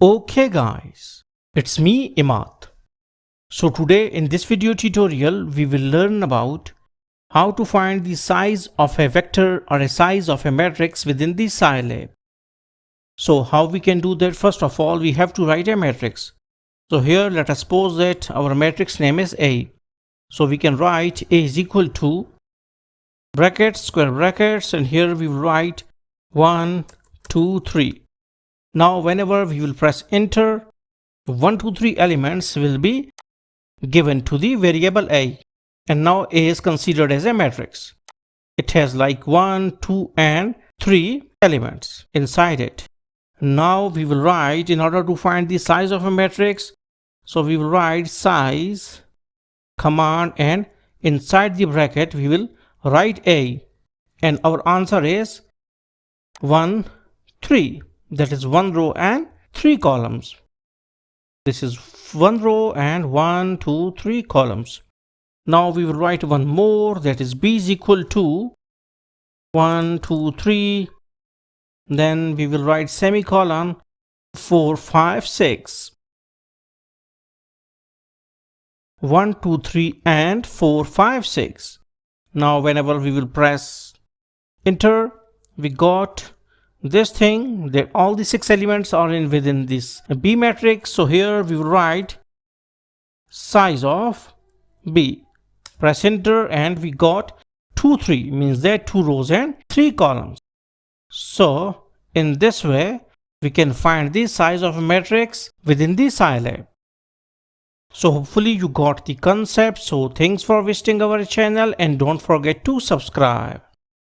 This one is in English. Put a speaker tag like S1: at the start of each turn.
S1: Okay guys, it's me Imad. So today in this video tutorial we will learn about how to find the size of a vector or a size of a matrix within the Scilab. So how we can do that? First of all, we have to write a matrix. So here let us suppose that our matrix name is A. So we can write A is equal to brackets, square brackets, and here we will write 1, 2, 3. Now whenever we will press enter, 1, 2, 3 elements will be given to the variable A. And now A is considered as a matrix. It has like 1, 2 and 3 elements inside it. Now we will write, in order to find the size of a matrix, so we will write size command, and inside the bracket we will write A, and our answer is 1, 3. That is 1 row and 3 columns. This is 1 row and 1, 2, 3 columns. Now we will write one more, that is B is equal to 1, 2, 3. Then we will write semicolon 4, 5, 6. 1, 2, 3 and 4, 5, 6. Now whenever we will press enter, we got this thing that all the 6 elements are within this B matrix. So here we will write size of B. Press enter and we got 2, 3, means that 2 rows and 3 columns. So in this way we can find the size of a matrix within the Scilab. So hopefully you got the concept. So thanks for visiting our channel and don't forget to subscribe.